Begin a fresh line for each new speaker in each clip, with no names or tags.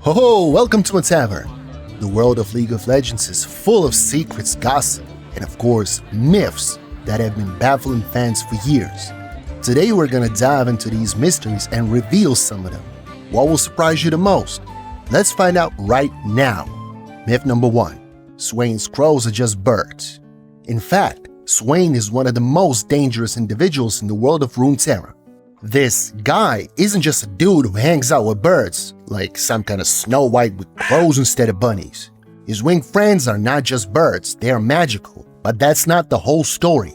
Ho, welcome to a Tavern. The world of League of Legends is full of secrets, gossip, and of course, myths that have been baffling fans for years. Today we're gonna dive into these mysteries and reveal some of them. What will surprise you the most? Let's find out right now. Myth number 1. Swain's crows are just birds. In fact, Swain is one of the most dangerous individuals in the world of Runeterra. This guy isn't just a dude who hangs out with birds, like some kind of Snow White with crows instead of bunnies. His winged friends are not just birds, they are magical, but that's not the whole story.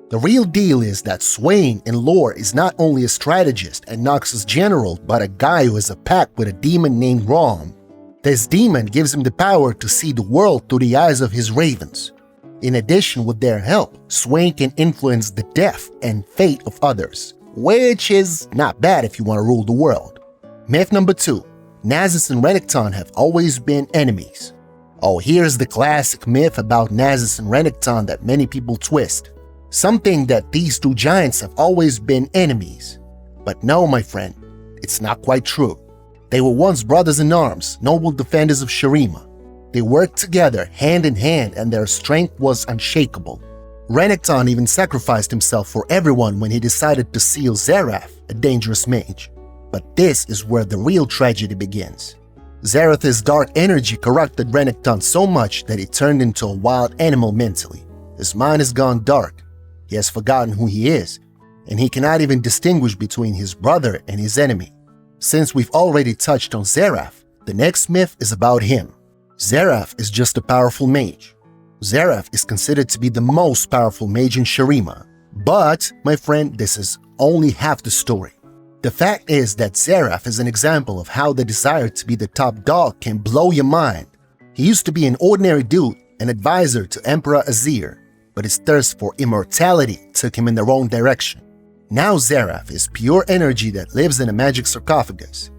The real deal is that Swain in lore is not only a strategist and Noxus general, but a guy who has a pact with a demon named Rom. This demon gives him the power to see the world through the eyes of his ravens. In addition, with their help, Swain can influence the death and fate of others, which is not bad if you want to rule the world. Myth number 2. Nasus and Renekton have always been enemies. Oh, here's the classic myth about Nasus and Renekton that many people twist. Some think that these two giants have always been enemies. But no, my friend, it's not quite true. They were once brothers in arms, noble defenders of Shurima. They worked together hand in hand and their strength was unshakable. Renekton even sacrificed himself for everyone when he decided to seal Xerath, a dangerous mage. But this is where the real tragedy begins. Xerath's dark energy corrupted Renekton so much that he turned into a wild animal mentally. His mind has gone dark. He has forgotten who he is, and he cannot even distinguish between his brother and his enemy. Since we've already touched on Xerath, the next myth is about him. Xerath is just a powerful mage. Xerath is considered to be the most powerful mage in Shurima. But, my friend, this is only half the story. The fact is that Xerath is an example of how the desire to be the top dog can blow your mind. He used to be an ordinary dude, an advisor to Emperor Azir, but his thirst for immortality took him in the wrong direction. Now Xerath is pure energy that lives in a magic sarcophagus.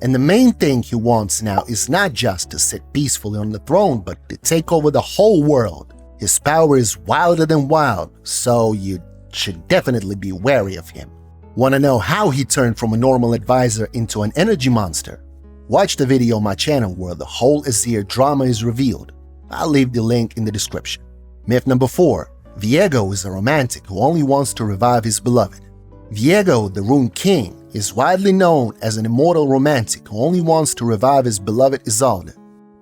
And the main thing he wants now is not just to sit peacefully on the throne, but to take over the whole world. His power is wilder than wild, so you should definitely be wary of him. Want to know how he turned from a normal advisor into an energy monster? Watch the video on my channel where the whole Azir drama is revealed. I'll leave the link in the description. Myth number 4. Viego is a romantic who only wants to revive his beloved. Viego, the Rune King, is widely known as an immortal romantic who only wants to revive his beloved Isolde.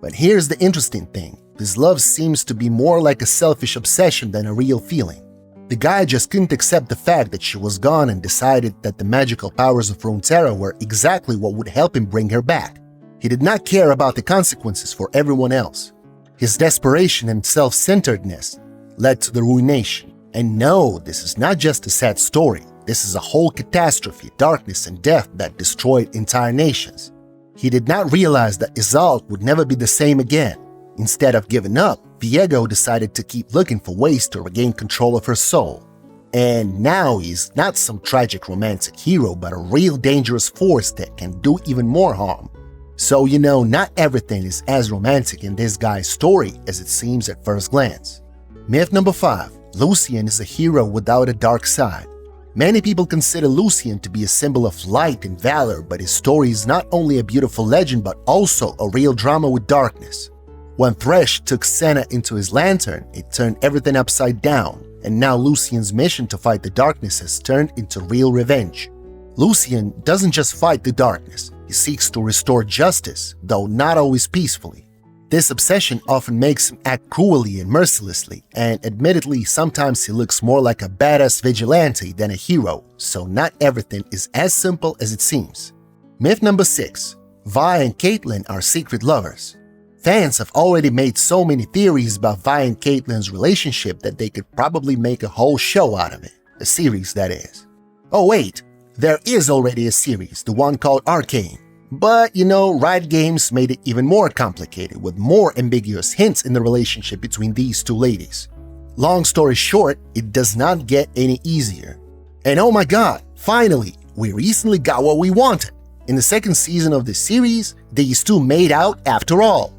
But here's the interesting thing. This love seems to be more like a selfish obsession than a real feeling. The guy just couldn't accept the fact that she was gone and decided that the magical powers of Runeterra were exactly what would help him bring her back. He did not care about the consequences for everyone else. His desperation and self-centeredness led to the ruination. And no, this is not just a sad story. This is a whole catastrophe, darkness and death that destroyed entire nations. He did not realize that Isolde would never be the same again. Instead of giving up, Viego decided to keep looking for ways to regain control of her soul. And now he's not some tragic romantic hero, but a real dangerous force that can do even more harm. So not everything is as romantic in this guy's story as it seems at first glance. Myth number 5. Lucian is a hero without a dark side. Many people consider Lucian to be a symbol of light and valor, but his story is not only a beautiful legend but also a real drama with darkness. When Thresh took Senna into his lantern, it turned everything upside down, and now Lucian's mission to fight the darkness has turned into real revenge. Lucian doesn't just fight the darkness, he seeks to restore justice, though not always peacefully. This obsession often makes him act cruelly and mercilessly, and admittedly sometimes he looks more like a badass vigilante than a hero, so not everything is as simple as it seems. Myth number 6. Vi and Caitlyn are secret lovers. Fans have already made so many theories about Vi and Caitlyn's relationship that they could probably make a whole show out of it. A series, that is. Oh wait, there is already a series, the one called Arcane. But Riot Games made it even more complicated with more ambiguous hints in the relationship between these two ladies. Long story short, it does not get any easier. And oh my god, finally, we recently got what we wanted. In the second season of the series, these two made out after all.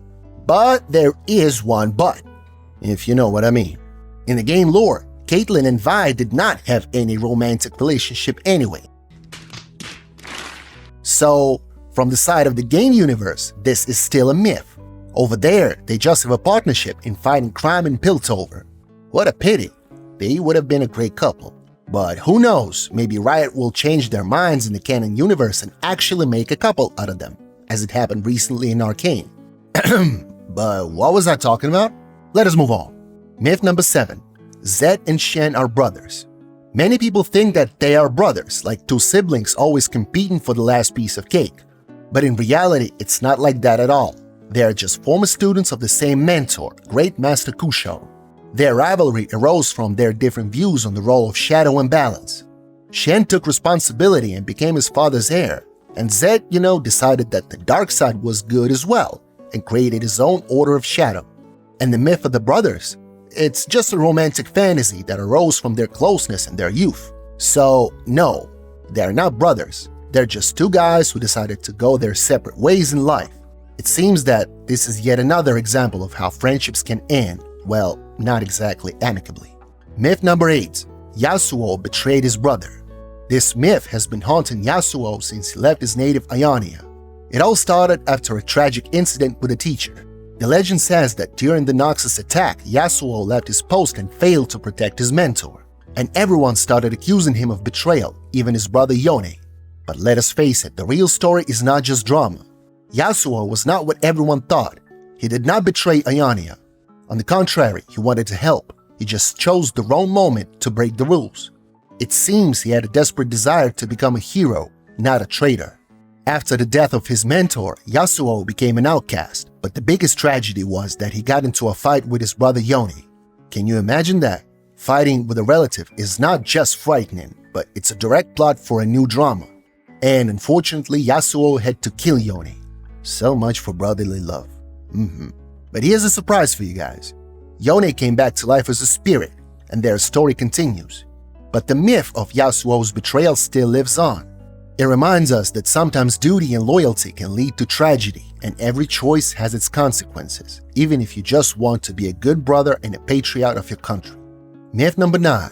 But there is one but, if you know what I mean. In the game lore, Caitlyn and Vi did not have any romantic relationship anyway. So, From the side of the game universe, this is still a myth. Over there, they just have a partnership in fighting crime in Piltover. What a pity. They would have been a great couple. But who knows, maybe Riot will change their minds in the canon universe and actually make a couple out of them, as it happened recently in Arcane. But what was I talking about? Let us move on. Myth number 7. Zed and Shen are brothers. Many people think that they are brothers, like two siblings always competing for the last piece of cake. But in reality, it's not like that at all. They are just former students of the same mentor, Great Master Kusho. Their rivalry arose from their different views on the role of shadow and balance. Shen took responsibility and became his father's heir, and Zed, decided that the dark side was good as well, and created his own order of shadow. And the myth of the brothers? It's just a romantic fantasy that arose from their closeness and their youth. So, no, they're not brothers. They're just two guys who decided to go their separate ways in life. It seems that this is yet another example of how friendships can end, well, not exactly amicably. Myth number 8. Yasuo betrayed his brother. This myth has been haunting Yasuo since he left his native Ionia. It all started after a tragic incident with a teacher. The legend says that during the Nasus attack, Yasuo left his post and failed to protect his mentor, and everyone started accusing him of betrayal, even his brother Yone. But let us face it, the real story is not just drama. Yasuo was not what everyone thought. He did not betray Ionia. On the contrary, he wanted to help. He just chose the wrong moment to break the rules. It seems he had a desperate desire to become a hero, not a traitor. After the death of his mentor, Yasuo became an outcast, but the biggest tragedy was that he got into a fight with his brother Yone. Can you imagine that? Fighting with a relative is not just frightening, but it's a direct plot for a new drama. And unfortunately, Yasuo had to kill Yone. So much for brotherly love. But here's a surprise for you guys. Yone came back to life as a spirit, and their story continues. But the myth of Yasuo's betrayal still lives on. It reminds us that sometimes duty and loyalty can lead to tragedy, and every choice has its consequences, even if you just want to be a good brother and a patriot of your country. Myth number 9.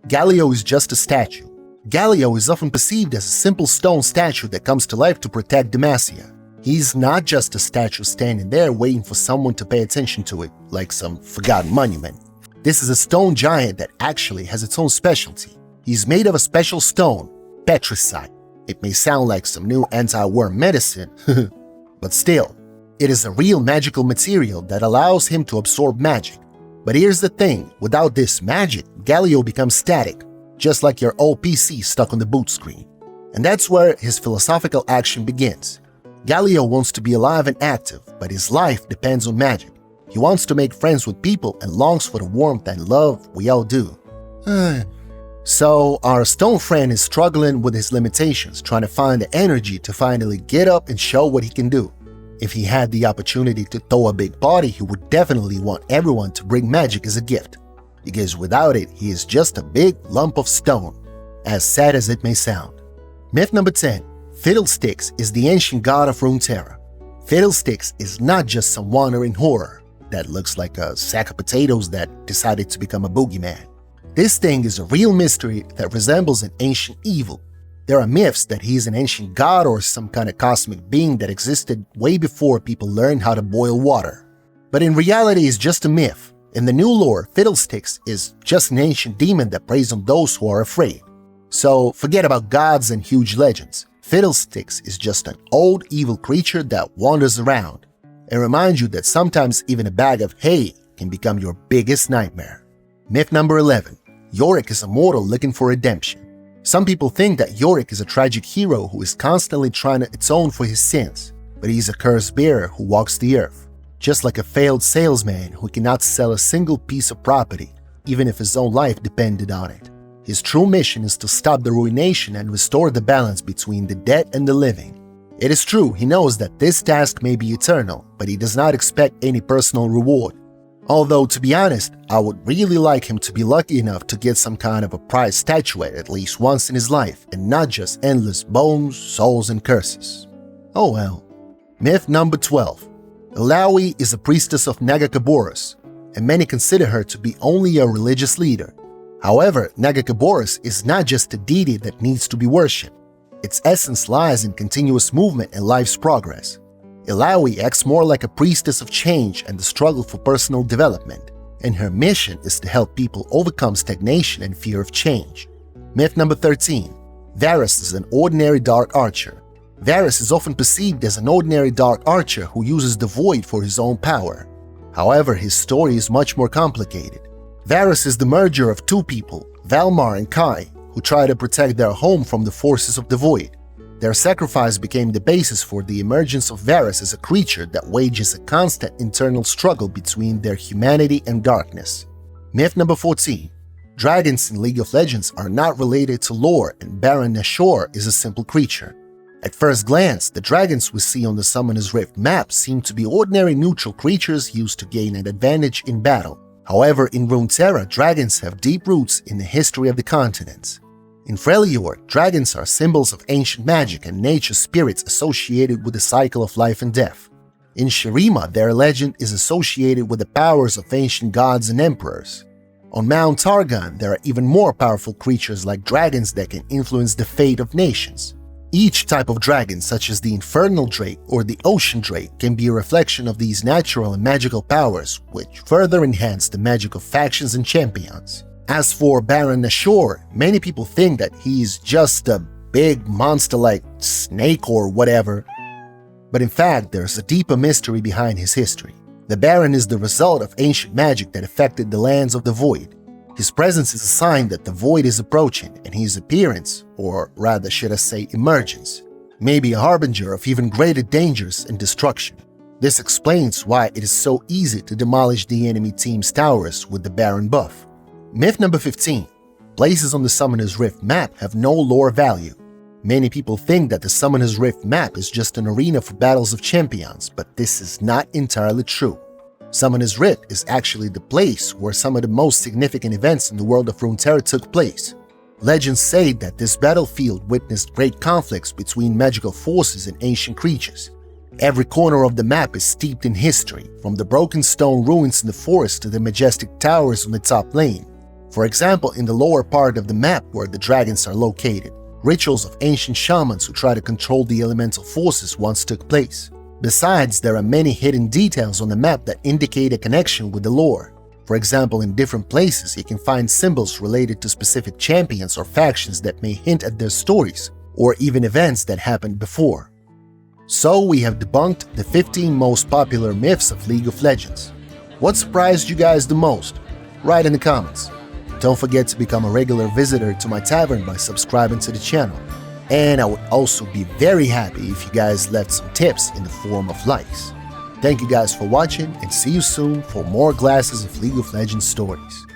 Galio is just a statue. Galio is often perceived as a simple stone statue that comes to life to protect Demacia. He's not just a statue standing there waiting for someone to pay attention to it, like some forgotten monument. This is a stone giant that actually has its own specialty. He's made of a special stone, petricite. It may sound like some new anti-worm medicine, but still, it is a real magical material that allows him to absorb magic. But here's the thing, without this magic, Galio becomes static, just like your old PC stuck on the boot screen. And that's where his philosophical action begins. Galio wants to be alive and active, but his life depends on magic. He wants to make friends with people and longs for the warmth and love we all do. So our stone friend is struggling with his limitations, trying to find the energy to finally get up and show what he can do. If he had the opportunity to throw a big party, he would definitely want everyone to bring magic as a gift, because without it, he is just a big lump of stone, as sad as it may sound. Myth number 10. Fiddlesticks is the ancient god of Runeterra. Fiddlesticks is not just some wandering horror that looks like a sack of potatoes that decided to become a boogeyman. This thing is a real mystery that resembles an ancient evil. There are myths that he is an ancient god or some kind of cosmic being that existed way before people learned how to boil water. But in reality, it's just a myth. In the new lore, Fiddlesticks is just an ancient demon that preys on those who are afraid. So forget about gods and huge legends. Fiddlesticks is just an old evil creature that wanders around and reminds you that sometimes even a bag of hay can become your biggest nightmare. Myth number 11. Yórick is a mortal looking for redemption. Some people think that Yórick is a tragic hero who is constantly trying to atone for his sins, but he's a curse bearer who walks the earth, just like a failed salesman who cannot sell a single piece of property, even if his own life depended on it. His true mission is to stop the ruination and restore the balance between the dead and the living. It is true, he knows that this task may be eternal, but he does not expect any personal reward. Although, to be honest, I would really like him to be lucky enough to get some kind of a prize statuette at least once in his life, and not just endless bones, souls, and curses. Oh well. Myth number 12. Illaoi is a priestess of Nagakabouros, and many consider her to be only a religious leader. However, Nagakabouros is not just a deity that needs to be worshipped. Its essence lies in continuous movement and life's progress. Illaoi acts more like a priestess of change and the struggle for personal development, and her mission is to help people overcome stagnation and fear of change. Myth number 13. Varus is an ordinary dark archer. Varus is often perceived as an ordinary dark archer who uses the void for his own power. However, his story is much more complicated. Varus is the merger of two people, Valmar and Kai, who try to protect their home from the forces of the void. Their sacrifice became the basis for the emergence of Varus as a creature that wages a constant internal struggle between their humanity and darkness. Myth number 14. Dragons in League of Legends are not related to lore, and Baron Nashọ is a simple creature. At first glance, the dragons we see on the Summoner's Rift map seem to be ordinary neutral creatures used to gain an advantage in battle. However, in Runeterra, dragons have deep roots in the history of the continents. In Freljord, dragons are symbols of ancient magic and nature spirits associated with the cycle of life and death. In Shurima, their legend is associated with the powers of ancient gods and emperors. On Mount Targon, there are even more powerful creatures like dragons that can influence the fate of nations. Each type of dragon, such as the Infernal Drake or the Ocean Drake, can be a reflection of these natural and magical powers, which further enhance the magic of factions and champions. As for Baron Nashọ, many people think that he's just a big monster like snake or whatever, but in fact there's a deeper mystery behind his history. The Baron is the result of ancient magic that affected the lands of the Void. His presence is a sign that the Void is approaching, and his appearance, or rather should I say emergence, may be a harbinger of even greater dangers and destruction. This explains why it is so easy to demolish the enemy team's towers with the Baron buff. Myth number 15. Places on the Summoner's Rift map have no lore value. Many people think that the Summoner's Rift map is just an arena for battles of champions, but this is not entirely true. Summoner's Rift is actually the place where some of the most significant events in the world of Runeterra took place. Legends say that this battlefield witnessed great conflicts between magical forces and ancient creatures. Every corner of the map is steeped in history, from the broken stone ruins in the forest to the majestic towers on the top lane. For example, in the lower part of the map where the dragons are located, rituals of ancient shamans who try to control the elemental forces once took place. Besides, there are many hidden details on the map that indicate a connection with the lore. For example, in different places you can find symbols related to specific champions or factions that may hint at their stories, or even events that happened before. So we have debunked the 15 most popular myths of League of Legends. What surprised you guys the most? Write in the comments. Don't forget to become a regular visitor to my tavern by subscribing to the channel. And I would also be very happy if you guys left some tips in the form of likes. Thank you guys for watching, and see you soon for more glasses of League of Legends stories.